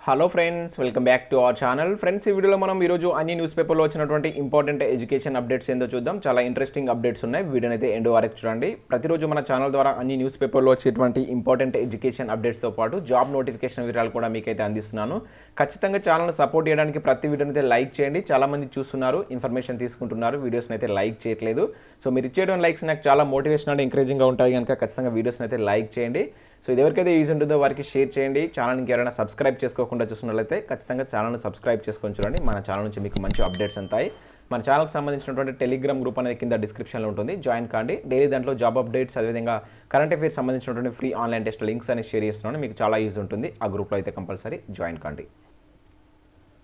Hello friends, welcome back to our channel. Friends, ఈ వీడియోలో మనం ఈరోజు అన్ని న్యూస్ పేపర్లో వచ్చినటువంటి ఇంపార్టెంట్ ఎడ్యుకేషన్ అప్డేట్స్ ఏందో చూద్దాం. చాలా ఇంట్రెస్టింగ్ అప్డేట్స్ ఉన్నాయి. వీడియోని అయితే ఎండ్ వరకు చూడండి. ప్రతిరోజు మన ఛానల్ ద్వారా అన్ని న్యూస్ పేపర్లో వచ్చేటువంటి ఇంపార్టెంట్ ఎడ్యుకేషన్ అప్డేట్స్తో పాటు జాబ్ నోటిఫికేషన్ వివరాలు కూడా మీకైతే అందిస్తున్నాను. ఖచ్చితంగా ఛానల్ని సపోర్ట్ చేయడానికి ప్రతి వీడియోని అయితే లైక్ చేయండి. చాలామంది చూస్తున్నారు, ఇన్ఫర్మేషన్ తీసుకుంటున్నారు, వీడియోస్ని అయితే లైక్ చేయట్లేదు. సో మీరు ఇచ్చేయడం లైక్స్ నాకు చాలా మోటివేషన్ అండ్ ఎంకరేజింగ్గా ఉంటాయి కనుక ఖచ్చితంగా వీడియోస్ని అయితే లైక్ చేయండి. సో ఇది ఎవరికైతే యూజ్ ఉంటుందో వారికి షేర్ చేయండి. ఛానల్కి ఎవరైనా సబ్స్క్రైబ్ చేసుకోకుండా చూస్తున్నట్లయితే ఖచ్చితంగా ఛానల్ని సబ్స్క్రైబ్ చేసుకొని చూడండి. మన ఛానల్ నుంచి మీకు మంచి అప్డేట్స్ ఉంటాయి. మన ఛానల్కి సంబంధించినటువంటి టెలిగ్రామ్ గ్రూప్ అనేది కింద డిస్క్రిప్షన్లో ఉంటుంది, జాయిన్ కాండి. డైలీ దాంట్లో జాబ్ అప్డేట్స్, అదేవిధంగా కరెంట్ అఫైర్స్ సంబంధించినటువంటి ఫ్రీ ఆన్లైన్ టెస్ట్ లింక్స్ అని షేర్ చేస్తున్నాను. మీకు చాలా యూజ్ ఉంటుంది. ఆ గ్రూప్లో అయితే కంపల్సరీ జాయిన్ కాండి.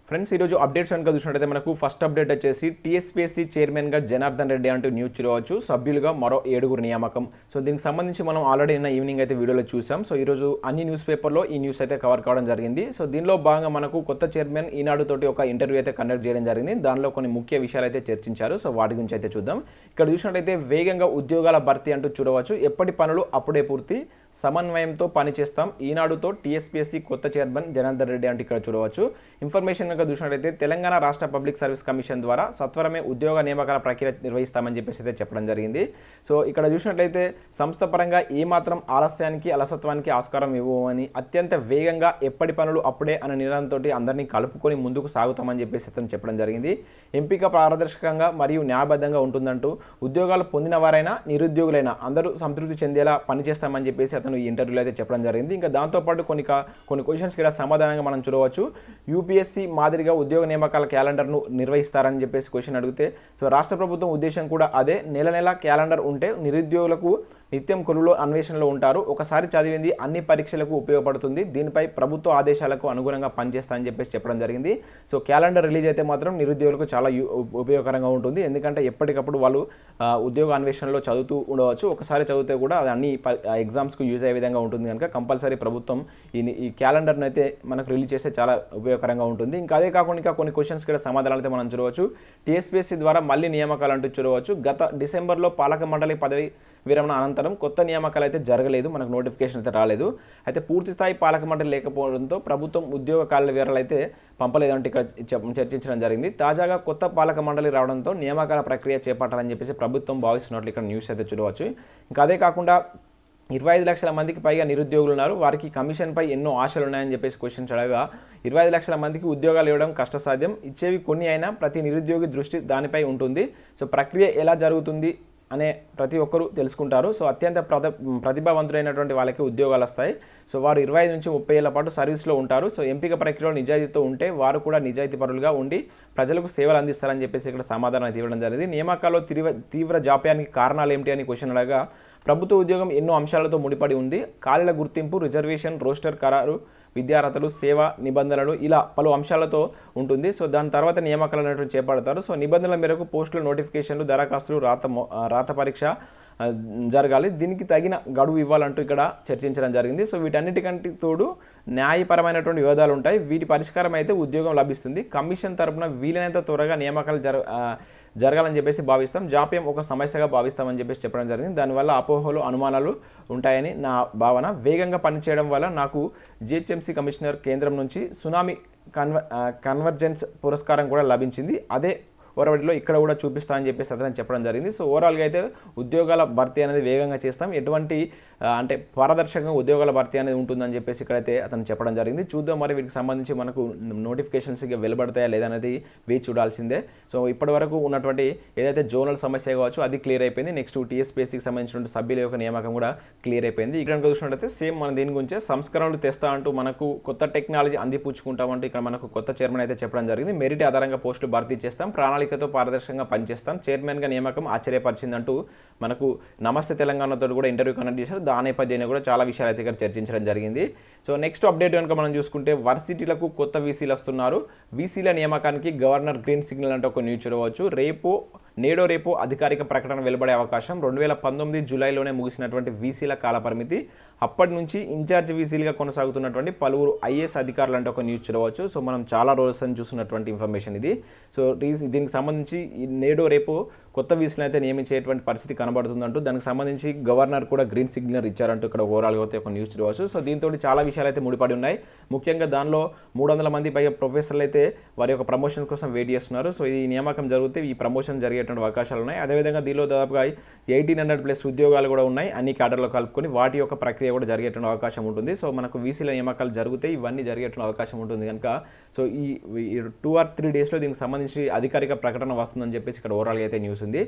ఫ్రెండ్స్, ఈరోజు అప్డేట్స్ కనుక చూసినట్టయితే మనకు ఫస్ట్ అప్డేట్ వచ్చేసి టీఎస్పీఎస్సీ చైర్మన్గా జనార్దన్ రెడ్డి అంటూ న్యూస్ చూడవచ్చు. సభ్యులుగా మరో 7 నియామకం. సో దీనికి సంబంధించి మనం ఆల్రెడీ నిన్న ఈవినింగ్ అయితే వీడియోలో చూసాం. సో ఈరోజు అన్ని న్యూస్ పేపర్లో ఈ న్యూస్ అయితే కవర్ కావడం జరిగింది. సో దీనిలో భాగంగా మనకు కొత్త చైర్మన్ ఈనాడు తోటి ఒక ఇంటర్వ్యూ అయితే కండక్ట్ చేయడం జరిగింది. దానిలో కొన్ని ముఖ్య విషయాలు అయితే చర్చించారు. సో వాటి గురించి అయితే చూద్దాం. ఇక్కడ చూసినట్టయితే వేగంగా ఉద్యోగాల భర్తీ అంటూ చూడవచ్చు. ఎప్పటి పనులు అప్పుడే పూర్తి, సమన్వయంతో పనిచేస్తాం. ఈనాడుతో టీఎస్పీఎస్సీ కొత్త చైర్మన్ జనార్దన్ రెడ్డి అంటే ఇక్కడ చూడవచ్చు. ఇన్ఫర్మేషన్ కనుక చూసినట్లయితే తెలంగాణ రాష్ట్ర పబ్లిక్ సర్వీస్ కమిషన్ ద్వారా సత్వరమే ఉద్యోగ నియామకాల ప్రక్రియ నిర్వహిస్తామని చెప్పేసి అయితే చెప్పడం జరిగింది. సో ఇక్కడ చూసినట్లయితే సంస్థ పరంగా ఏమాత్రం ఆలస్యానికి అలసత్వానికి ఆస్కారం ఇవ్వమని, అత్యంత వేగంగా ఎప్పటి పనులు అప్పుడే అనే నినాదంతో అందరినీ కలుపుకొని ముందుకు సాగుతామని చెప్పేసి అతను చెప్పడం జరిగింది. ఎంపిక పారదర్శకంగా మరియు న్యాయబద్ధంగా ఉంటుందంటూ ఉద్యోగాలు పొందిన వారైనా నిరుద్యోగులైనా అందరూ సంతృప్తి చెందేలా పనిచేస్తామని చెప్పేసి అతను ఈ ఇంటర్వ్యూలో అయితే చెప్పడం జరిగింది. ఇంకా దాంతోపాటు కొన్ని క్వశ్చన్స్కి ఇలా సమాధానంగా మనం చూడవచ్చు. యూపీఎస్సీ మాదిరిగా ఉద్యోగ నియామకాల క్యాలెండర్ను నిర్వహిస్తారని చెప్పేసి క్వశ్చన్ అడిగితే, సో రాష్ట్ర ప్రభుత్వం ఉద్దేశం కూడా అదే. నెల క్యాలెండర్ ఉంటే నిరుద్యోగులకు నిత్యం కొలువులో అన్వేషణలో ఉంటారు. ఒకసారి చదివింది అన్ని పరీక్షలకు ఉపయోగపడుతుంది. దీనిపై ప్రభుత్వ ఆదేశాలకు అనుగుణంగా పనిచేస్తా అని చెప్పేసి చెప్పడం జరిగింది. సో క్యాలెండర్ రిలీజ్ అయితే మాత్రం నిరుద్యోగులకు చాలా ఉపయోగకరంగా ఉంటుంది. ఎందుకంటే ఎప్పటికప్పుడు వాళ్ళు ఉద్యోగ అన్వేషణలో చదువుతూ ఉండవచ్చు. ఒకసారి చదివితే కూడా అది అన్ని ఎగ్జామ్స్కు యూజ్ అయ్యే విధంగా ఉంటుంది కనుక కంపల్సరీ ప్రభుత్వం ఈ క్యాలెండర్ని అయితే మనకు రిలీజ్ చేస్తే చాలా ఉపయోగకరంగా ఉంటుంది. ఇంకా అదే కాకుండా ఇంకా కొన్ని క్వశ్చన్స్ కూడా సమాధానాలు అయితే మనం చూడవచ్చు. టీఎస్పీఎస్సీ ద్వారా మళ్ళీ నియామకాలు అంటూ చూడవచ్చు. గత డిసెంబర్లో పాలక మండలి పదవి విరమణ అనంతరం కొత్త నియామకాలు అయితే జరగలేదు, మనకు నోటిఫికేషన్ అయితే రాలేదు. అయితే పూర్తి స్థాయి పాలక మండలి లేకపోవడంతో ప్రభుత్వం ఉద్యోగ ఖాళీల వివరాలు అయితే పంపలేదంటే ఇక్కడ చర్చించడం జరిగింది. తాజాగా కొత్త పాలక మండలి రావడంతో నియామకాల ప్రక్రియ చేపట్టాలని చెప్పేసి ప్రభుత్వం భావిస్తున్నట్లు ఇక్కడ న్యూస్ అయితే చూడవచ్చు. ఇంకా అదే కాకుండా 25 లక్షల మందికి పైగా నిరుద్యోగులు ఉన్నారు. వారికి కమిషన్పై ఎన్నో ఆశలు ఉన్నాయని చెప్పేసి క్వశ్చన్స్ అడగా, 25 లక్షల మందికి ఉద్యోగాలు ఇవ్వడం కష్టసాధ్యం. ఇచ్చేవి కొన్ని అయినా ప్రతి నిరుద్యోగి దృష్టి దానిపై ఉంటుంది. సో ప్రక్రియ ఎలా జరుగుతుంది అనే ప్రతి ఒక్కరూ తెలుసుకుంటారు. సో అత్యంత ప్రతిభావంతులైనటువంటి వాళ్ళకి ఉద్యోగాలు వస్తాయి. సో వారు 25 నుంచి 30 ఏళ్ల పాటు సర్వీస్లో ఉంటారు. సో ఎంపిక ప్రక్రియలో నిజాయితీతో ఉంటే వారు కూడా నిజాయితీ పరులుగా ఉండి ప్రజలకు సేవలు అందిస్తారని చెప్పేసి ఇక్కడ సమాధానం అయితే ఇవ్వడం జరిగింది. నియామకాల్లో తీవ్ర జాప్యానికి కారణాలు ఏమిటి అని క్వశ్చన్ అడగా, ప్రభుత్వ ఉద్యోగం ఎన్నో అంశాలతో ముడిపడి ఉంది. ఖాళీల గుర్తింపు, రిజర్వేషన్, రోస్టర్ ఖరారు, విద్యార్హతలు, సేవా నిబంధనలు, ఇలా పలు అంశాలతో ఉంటుంది. సో దాని తర్వాత నియామకాలు అనేటువంటి చేపడతారు. సో నిబంధనల మేరకు పోస్టుల నోటిఫికేషన్లు, దరఖాస్తులు, రాత పరీక్ష జరగాలి. దీనికి తగిన గడువు ఇవ్వాలంటూ ఇక్కడ చర్చించడం జరిగింది. సో వీటన్నిటికంటే తోడు న్యాయపరమైనటువంటి వివాదాలు ఉంటాయి. వీటి పరిష్కారం అయితే ఉద్యోగం లభిస్తుంది. కమిషన్ తరపున వీలైనంత త్వరగా నియామకాలు జరగాలని చెప్పేసి భావిస్తాం. జాప్యం ఒక సమస్యగా భావిస్తామని చెప్పేసి చెప్పడం జరిగింది. దానివల్ల అపోహలు, అనుమానాలు ఉంటాయని నా భావన. వేగంగా పనిచేయడం వల్ల నాకు జిహెచ్ఎంసీ కమిషనర్ కేంద్రం నుంచి సునామీ కన్వర్జెన్స్ పురస్కారం కూడా లభించింది. అదే ఓరవడిలో ఇక్కడ కూడా చూపిస్తా అని చెప్పేసి అతను చెప్పడం జరిగింది. సో ఓవరాల్గా అయితే ఉద్యోగాల భర్తీ అనేది వేగంగా చేస్తాం, ఎటువంటి అంటే పారదర్శకంగా ఉద్యోగాల భర్తీ అనేది ఉంటుందని చెప్పేసి ఇక్కడైతే అతను చెప్పడం జరిగింది. చూద్దాం మరి వీటికి సంబంధించి మనకు నోటిఫికేషన్స్ వెలువడతాయా లేదనేది వేచి చూడాల్సిందే. సో ఇప్పటి వరకు ఉన్నటువంటి ఏదైతే జోనల్ సమస్య కావచ్చు అది క్లియర్ అయిపోయింది. నెక్స్ట్ టీఎస్పీఎస్సీకి సంబంధించిన సభ్యుల యొక్క నియామకం కూడా క్లియర్ అయిపోయింది. ఇక్కడ చూసినట్టయితే సేమ్ మన దీని గురించే సంస్కరణలు తెస్తా అంటూ మనకు కొత్త టెక్నాలజీ అందిపుచ్చుకుంటామంటూ ఇక్కడ మనకు కొత్త చైర్మన్ అయితే చెప్పడం జరిగింది. మెరిట్ ఆధారంగా పోస్టులు భర్తీ చేస్తాం, ప్రణాళికతో పారదర్శకంగా పనిచేస్తాం, చైర్మన్గా నియామకం ఆశ్చర్యపరిచిందంటూ మనకు నమస్తే తెలంగాణతో కూడా ఇంటర్వ్యూ కండక్ట్ చేశారు. దాని నేపథ్యంలో కూడా చాలా విషయాలు అయితే ఇక్కడ చర్చించడం జరిగింది. సో నెక్స్ట్ అప్డేట్ కనుక మనం చూసుకుంటే వర్సిటీలకు కొత్త వీసీలు వస్తున్నారు. వీసీల నియామకానికి గవర్నర్ గ్రీన్ సిగ్నల్ అంటే ఒక న్యూస్ చూడవచ్చు. రేపో అధికారిక ప్రకటన వెలువడే అవకాశం. 2019 జూలైలోనే ముగిసినటువంటి వీసీల కాలపరిమితి. అప్పటి నుంచి ఇన్ఛార్జ్ వీసీలుగా కొనసాగుతున్నటువంటి పలువురు ఐఏఎస్ అధికారులు అంటే ఒక న్యూస్ చూడవచ్చు. సో మనం చాలా రోజులు చూస్తున్నటువంటి ఇన్ఫర్మేషన్ ఇది. సో దీనికి సంబంధించి రేపో కొత్త వీసీలను అయితే నియమించేటువంటి పరిస్థితి కనబడుతుందంటూ దానికి సంబంధించి గవర్నర్ కూడా గ్రీన్ సిగ్నల్ ఇచ్చారంటూ ఇక్కడ ఓవరాల్గా అయితే ఒక న్యూస్ చూడవచ్చు. సో దీంతో చాలా విషయాలు అయితే ముడిపడి ఉన్నాయి. ముఖ్యంగా దానిలో 300 మంది పైగా ప్రొఫెసర్లు అయితే వారి యొక్క ప్రమోషన్ కోసం వెయిట్ చేస్తున్నారు. సో ఈ నియామకం జరిగితే ఈ ప్రమోషన్ జరిగేటువంటి అవకాశాలు ఉన్నాయి. అదేవిధంగా దీనిలో దాదాపుగా 1800+ ఉద్యోగాలు కూడా ఉన్నాయి అన్ని క్యాడర్లో కలుపుకొని. వాటి యొక్క ప్రక్రియ కూడా జరిగేటువంటి అవకాశం ఉంటుంది. సో మనకు వీసీల నియామకాలు జరిగితే ఇవన్నీ జరిగేటువంటి అవకాశం ఉంటుంది కనుక సో ఈ 2 or 3 డేస్లో దీనికి సంబంధించి అధికారిక ప్రకటన వస్తుందని చెప్పేసి ఇక్కడ ఓవరాల్గా అయితే న్యూస్ ఉంది.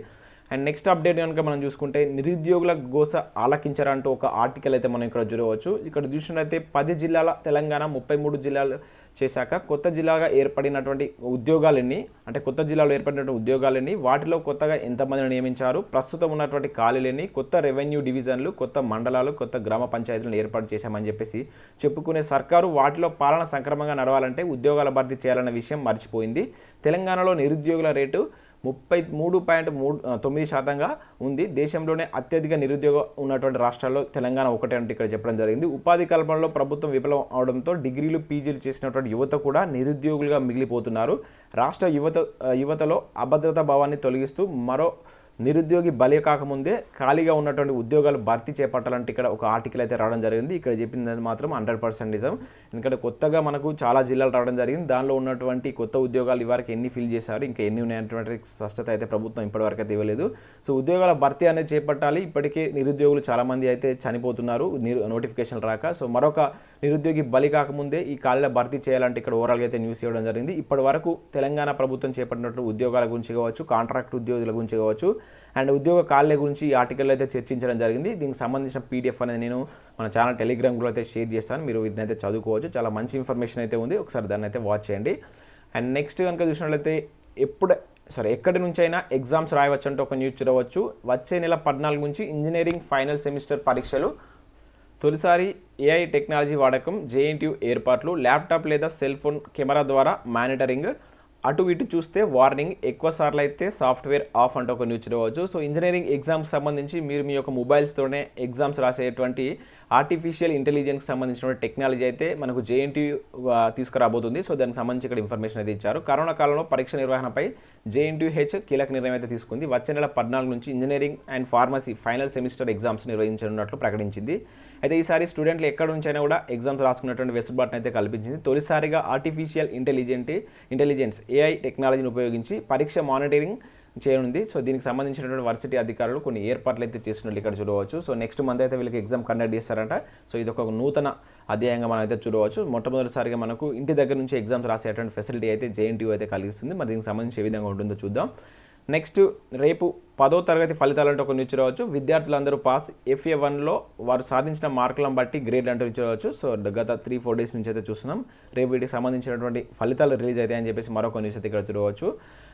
అండ్ నెక్స్ట్ అప్డేట్ కనుక మనం చూసుకుంటే నిరుద్యోగుల గోస ఆలకించారంటూ ఒక ఆర్టికల్ అయితే మనం ఇక్కడ చూడవచ్చు. ఇక్కడ చూసినట్లయితే 10 జిల్లాల తెలంగాణ 33 జిల్లాలు చేశాక కొత్త జిల్లాగా ఏర్పడినటువంటి ఉద్యోగాలన్నీ అంటే కొత్త జిల్లాలో ఏర్పడినటువంటి ఉద్యోగాలన్నీ వాటిలో కొత్తగా ఎంతమందిని నియమించారు, ప్రస్తుతం ఉన్నటువంటి ఖాళీలన్నీ, కొత్త రెవెన్యూ డివిజన్లు, కొత్త మండలాలు, కొత్త గ్రామ పంచాయతీలను ఏర్పాటు చేశామని చెప్పేసి చెప్పుకునే సర్కారు వాటిలో పాలన సక్రమంగా నడవాలంటే ఉద్యోగాల భర్తీ చేయాలన్న విషయం మర్చిపోయింది. తెలంగాణలో నిరుద్యోగుల రేటు 33.9% ఉంది. దేశంలోనే అత్యధిక నిరుద్యోగం ఉన్నటువంటి రాష్ట్రాల్లో తెలంగాణ ఒకటే అంటే ఇక్కడ చెప్పడం జరిగింది. ఉపాధి కల్పనలో ప్రభుత్వం విఫలం అవడంతో డిగ్రీలు పీజీలు చేసినటువంటి యువత కూడా నిరుద్యోగులుగా మిగిలిపోతున్నారు. రాష్ట్ర యువతలో అభద్రతా భావాన్ని తొలగిస్తూ మరో నిరుద్యోగి బలి కాకముందే ఖాళీగా ఉన్నటువంటి ఉద్యోగాలు భర్తీ చేపట్టాలంటే ఇక్కడ ఒక ఆర్టికల్ అయితే రావడం జరిగింది. ఇక్కడ చెప్పింది మాత్రం 100% నిజం. ఎందుకంటే కొత్తగా మనకు చాలా జిల్లాలు రావడం జరిగింది. దానిలో ఉన్నటువంటి కొత్త ఉద్యోగాలు ఇవరకు ఎన్ని ఫిల్ చేశారు, ఇంకా ఎన్ని ఉన్నాయనేటువంటి స్పష్టత అయితే ప్రభుత్వం ఇప్పటివరకు అయితే ఇవ్వలేదు. సో ఉద్యోగాల భర్తీ అనేది చేపట్టాలి. ఇప్పటికే నిరుద్యోగులు చాలామంది అయితే చనిపోతున్నారు నోటిఫికేషన్ రాక. సో మరొక నిరుద్యోగి బలి కాకముందే ఈ ఖాళీల భర్తీ చేయాలంటే ఇక్కడ ఓవరాల్గా అయితే న్యూస్ ఇవ్వడం జరిగింది. ఇప్పటి వరకు తెలంగాణ ప్రభుత్వం చేపట్టినటువంటి ఉద్యోగాల గురించి కావచ్చు, కాంట్రాక్ట్ ఉద్యోగుల గురించి కావచ్చు అండ్ ఉద్యోగ ఖాళీల గురించి ఈ ఆర్టికల్ అయితే చర్చించడం జరిగింది. దీనికి సంబంధించిన PDF అనేది నేను మన ఛానల్ టెలిగ్రామ్లో అయితే షేర్ చేస్తాను. మీరు వీటిని అయితే చదువుకోవచ్చు. చాలా మంచి ఇన్ఫర్మేషన్ అయితే ఉంది. ఒకసారి దాన్ని అయితే వాచ్ చేయండి. అండ్ నెక్స్ట్ కనుక చూసినట్లయితే ఎక్కడి నుంచి అయినా ఎగ్జామ్స్ రాయవచ్చు అంటే ఒక న్యూస్ చూడవచ్చు. వచ్చే నెల 14 నుంచి ఇంజనీరింగ్ ఫైనల్ సెమిస్టర్ పరీక్షలు. తొలిసారి AI టెక్నాలజీ వాడకం, JNTU ఏర్పాట్లు, ల్యాప్టాప్ లేదా సెల్ ఫోన్ కెమెరా ద్వారా మానిటరింగ్, అటు ఇటు చూస్తే వార్నింగ్, ఎక్కువ సార్లు అయితే సాఫ్ట్వేర్ ఆఫ్ అంటే ఒక న్యూస్ చూడవచ్చు. సో ఇంజనీరింగ్ ఎగ్జామ్స్ సంబంధించి మీరు మీ యొక్క మొబైల్స్తోనే ఎగ్జామ్స్ రాసేటువంటి ఆర్టిఫిషియల్ ఇంటెలిజెన్స్ సంబంధించిన టెక్నాలజీ అయితే మనకు JNTU తీసుకురాబోతుంది. సో దానికి సంబంధించి ఇక్కడ ఇన్ఫర్మేషన్ అయితే ఇచ్చారు. కరోనా కాలంలో పరీక్ష నిర్వహణపై JNTUH కీలక నిర్ణయం అయితే తీసుకుంది. వచ్చే నెల 14 నుంచి engineering and pharmacy final semester exams నిర్వహించనున్నట్లు ప్రకటించింది. అయితే ఈసారి స్టూడెంట్లు ఎక్కడి నుంచైనా కూడా ఎగ్జామ్స్ రాసుకున్నటువంటి వెసులుబాటును అయితే కల్పించింది. తొలిసారిగా ఆర్టిఫిషియల్ ఇంటెలిజెన్స్ AI టెక్నాలజీని ఉపయోగించి పరీక్ష మానిటరింగ్ చేయనుంది. సో దీనికి సంబంధించినటువంటి వర్సిటీ అధికారులు కొన్ని ఏర్పాట్లు అయితే చేస్తున్నట్లు ఇక్కడ చూడవచ్చు. సో నెక్స్ట్ మంత్ అయితే వీళ్ళకి ఎగ్జామ్ కండక్ట్ చేస్తారంట. సో ఇది ఒక నూతన అధ్యాయంగా మనం అయితే చూడవచ్చు. మొట్టమొదటిసారిగా మనకు ఇంటి దగ్గర నుంచి ఎగ్జామ్స్ రాసేటువంటి ఫెసిలిటీ అయితే JNTU అయితే కలిగిస్తుంది. మరి దీనికి సంబంధించి ఏ విధంగా ఉంటుందో చూద్దాం. నెక్స్ట్ రేపు 10వ తరగతి ఫలితాలంటే ఒక న్యూస్ చూడవచ్చు. విద్యార్థులందరూ పాస్, FA1లో వారు సాధించిన మార్కులను బట్టి గ్రేడ్ అంటూ చూడవచ్చు. సో గత 3-4 డేస్ నుంచి అయితే చూస్తున్నాం. రేపు వీటికి సంబంధించినటువంటి ఫలితాలు రిలీజ్ అయితే అని చెప్పేసి మరొక న్యూస్ అయితే ఇక్కడ చూడవచ్చు.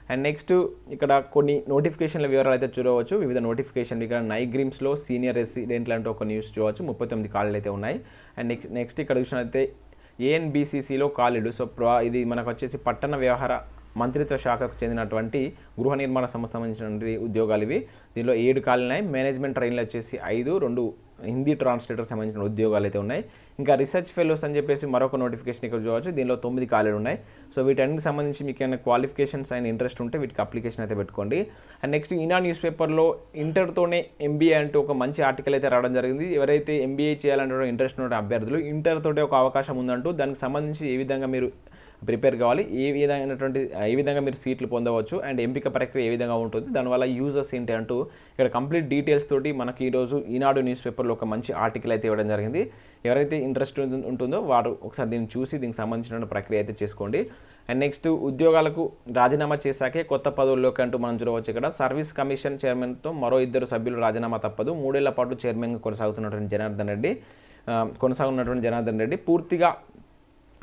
అండ్ నెక్స్ట్ ఇక్కడ కొన్ని నోటిఫికేషన్ల వివరాలు అయితే చూడవచ్చు. వివిధ నోటిఫికేషన్లు ఇక్కడ నైగ్రీమ్స్లో సీనియర్ రెసిడెంట్లు అంటూ ఒక న్యూస్ చూడవచ్చు. 39 ఖాళీలు అయితే ఉన్నాయి. అండ్ నెక్స్ట్ ఇక్కడ చూసినట్లయితే ANBCCలో ఖాళీలు. సో ఇది మనకు వచ్చేసి పట్టణ వ్యవహార మంత్రిత్వ శాఖకు చెందినటువంటి గృహ నిర్మాణ సంస్థ సంబంధించినటువంటి ఉద్యోగాలు ఇవి. దీనిలో 7 ఖాళీలు ఉన్నాయి. మేనేజ్మెంట్ ట్రైన్లు వచ్చేసి 5, 2 హిందీ ట్రాన్స్లేటర్ సంబంధించిన ఉద్యోగాలు అయితే ఉన్నాయి. ఇంకా రీసెర్చ్ ఫెలోస్ అని చెప్పేసి మరొక నోటిఫికేషన్ ఇక్కడ చూడవచ్చు. దీనిలో 9 ఖాళీలు ఉన్నాయి. సో వీటన్నిటికి సంబంధించి మీకు ఏమైనా క్వాలిఫికేషన్స్ అండ్ ఇంట్రెస్ట్ ఉంటే వీటికి అప్లికేషన్ అయితే పెట్టుకోండి. అండ్ నెక్స్ట్ ఈనాడు న్యూస్ పేపర్లో ఇంటర్తోనే MBA అంటూ ఒక మంచి ఆర్టికల్ అయితే రావడం జరిగింది. ఎవరైతే MBA చేయాలంటే ఇంట్రెస్ట్ ఉన్న అభ్యర్థులు ఇంటర్ తోటే ఒక అవకాశం ఉందంటూ దానికి సంబంధించి ఏ విధంగా మీరు ప్రిపేర్ కావాలి, ఏ విధంగా మీరు సీట్లు పొందవచ్చు అండ్ ఎంపిక ప్రక్రియ ఏ విధంగా ఉంటుంది, దానివల్ల యూజర్స్ ఏంటి అంటూ ఇక్కడ కంప్లీట్ డీటెయిల్స్ తోటి మనకి ఈరోజు ఈనాడు న్యూస్ పేపర్లో ఒక మంచి ఆర్టికల్ అయితే ఇవ్వడం జరిగింది. ఎవరైతే ఇంట్రెస్ట్ ఉంటుందో వారు ఒకసారి దీన్ని చూసి దీనికి సంబంధించిన ప్రక్రియ అయితే చేసుకోండి. అండ్ నెక్స్ట్ ఉద్యోగాలకు రాజీనామా చేశాకే కొత్త పదవుల్లోకి అంటూ మనం చూడవచ్చు. ఇక్కడ సర్వీస్ కమిషన్ చైర్మన్తో మరో 2 సభ్యులు రాజీనామా తప్పదు. 3 ఏళ్ల పాటు చైర్మన్గా కొనసాగుతున్నటువంటి జనార్దన్ రెడ్డి పూర్తిగా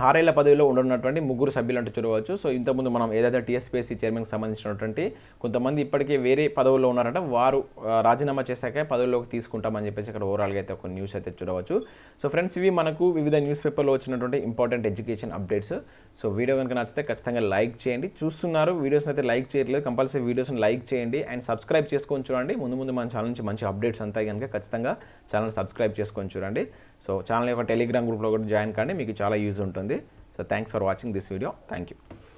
6 ఏళ్ల పదవిలో ఉండనున్నటువంటి 3 సభ్యులు అంటూ చూడవచ్చు. సో ఇంతకుముందు మనం ఏదైతే TSPSC చైర్మన్కి సంబంధించినటువంటి కొంతమంది ఇప్పటికే వేరే పదవుల్లో ఉన్నారంట, వారు రాజీనామా చేశాక పదవిలోకి తీసుకుంటామని చెప్పేసి ఇక్కడ ఓవరాల్గా అయితే ఒక న్యూస్ అయితే చూడవచ్చు. సో ఫ్రెండ్స్, ఇవి మనకు వివిధ న్యూస్ పేపర్లో వచ్చినటువంటి important education updates. So video కనుక నచ్చితే ఖచ్చితంగా లైక్ చేయండి. చూస్తున్నారు వీడియోస్ని అయితే లైక్ చేయట్లేదు, కంపల్సరీ వీడియోస్ని లైక్ చేయండి అండ్ సబ్స్క్రైబ్ చేసుకొని చూడండి. ముందు మన ఛానల్ నుంచి మంచి అప్డేట్స్ అంతా కనుక ఖచ్చితంగా ఛానల్ సబ్స్క్రైబ్ చేసుకొని చూడండి. సో ఛానల్ యొక్క టెలిగ్రామ్ గ్రూప్లో కూడా జాయిన్ కానీ మీకు చాలా యూజ్ ఉంటుంది. So thanks for watching this video. Thank you.